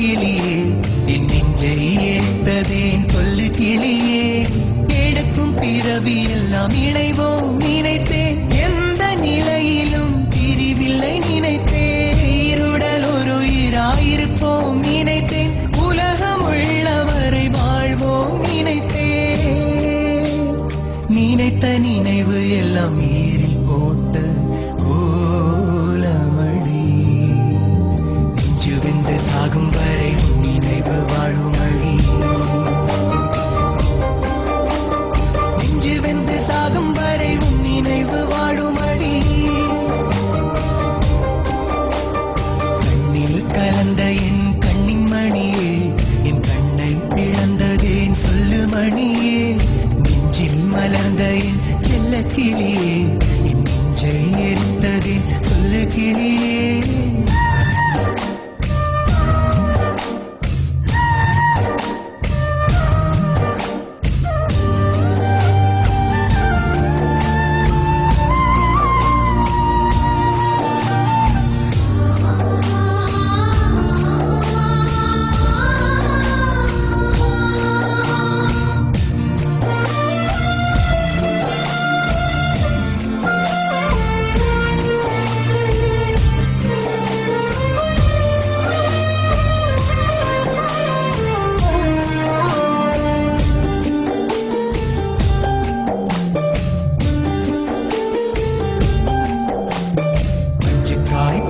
கிளியே என் நெஞ்சை ஏத்ததேன் சொல்லு கிளியே எடுக்கும் பிறவி எல்லாம் இணைவோம் நினைத்தேன் எந்த நிலையிலும் பிரிவில்லை நினைத்தேன் இருடல் ஒரு உயிராயிருப்போம் நினைத்தேன் உலகம் உள்ளவரை வாழ்வோம் நினைத்தேன் நினைத்த நினைவு எல்லாம் நீரில் போட்ட ஓலமடி நெஞ்சு வெந்து சாகும் வரை நினைவு வாழுமடி நெஞ்சு வெந்து சாகும் வரை நினைவு வாழுமடி கண்ணில் கலந்த என் கண்ணின் மணியே என் கண்ணை பிளந்ததேன் சொல்லு மணியே நெஞ்சில் மலர்ந்த என் செல்ல கிளியே என் நெஞ்சை எரித்ததேன் சொல்லு கிளியே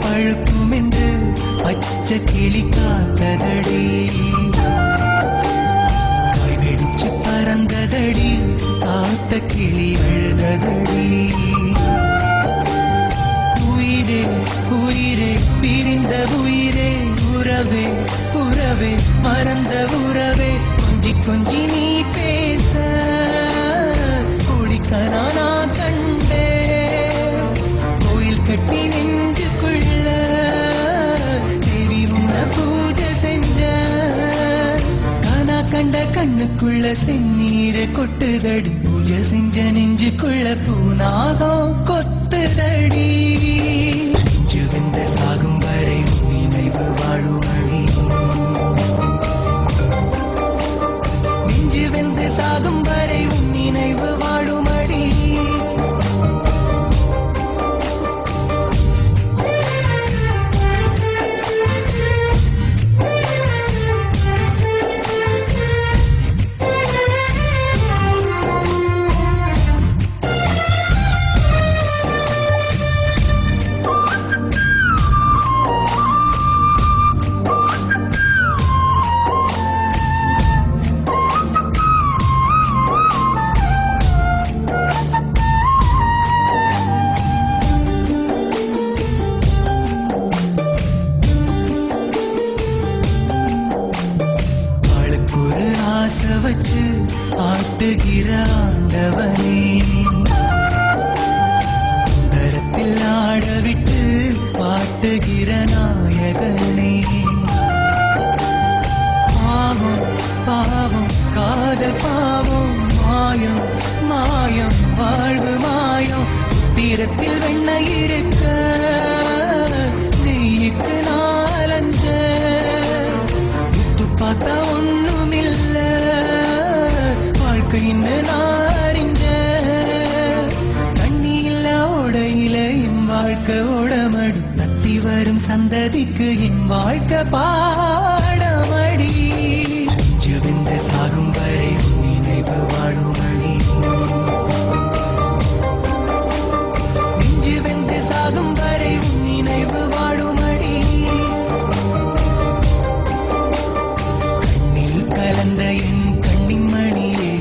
பழுக்கும் என்று பச்சை கிளி காத்ததடி காய் வெடிச்சு பறந்ததடி காத்த கிளி அழுததடி உயிரே உயிரே பிரிந்த உயிரே உறவே உறவே மறந்த உறவே கொஞ்சி கொஞ்சி நீ பேச குடிக்கனா நான் கண்டே கோயில் கட்டி நெஞ்சுக்குள்ள தேவி உன்ன பூஜை செஞ்ச கானா கண்ட கண்ணுக்குள்ள செந்நீரை கொட்டுதடி பூஜை செஞ்ச நெஞ்சுக்குள்ள பூனாகம் கொத்துதடி நெஞ்சு வெந்த சாகும் வரை நினைவு வாழுமடி நெஞ்சு வெந்து சாகும் வரை நினைவு வாழுமடி வச்சு ஆட்டுகிற ஆண்டவனே கரத்தில் ஆடவிட்டு பாட்டுகிற நாயகனே பாவம் பாவம் காதல் பாவம் மாயம் மாயம் வாழ்வு மாயம் தீரத்தில் வெண்ண இருக்க நெய்யுக்கு நாலஞ்ச முத்து பார்த்தா ஒண்ணுமில்ல வாழ்க்கையின்னு நாரிஞ்ச தண்ணி இல்ல ஓடையில என் வாழ்க்கை ஓடமடி தத்தி வரும் சந்ததிக்கு என் வாழ்க்கை பாடமடி நெஞ்சு வெந்த சாகும் வரை நினைவு வாழுமடி நெஞ்சு வெந்த சாகும் வரை நினைவு வாழுமடி கண்ணில் கலந்த என் கண்ணின் மணியே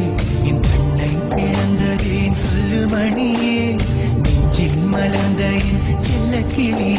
என் கண்ணை பிளந்ததேன் சொல்லு மணியே நெஞ்சில் மலர்ந்த என் செல்ல கிளி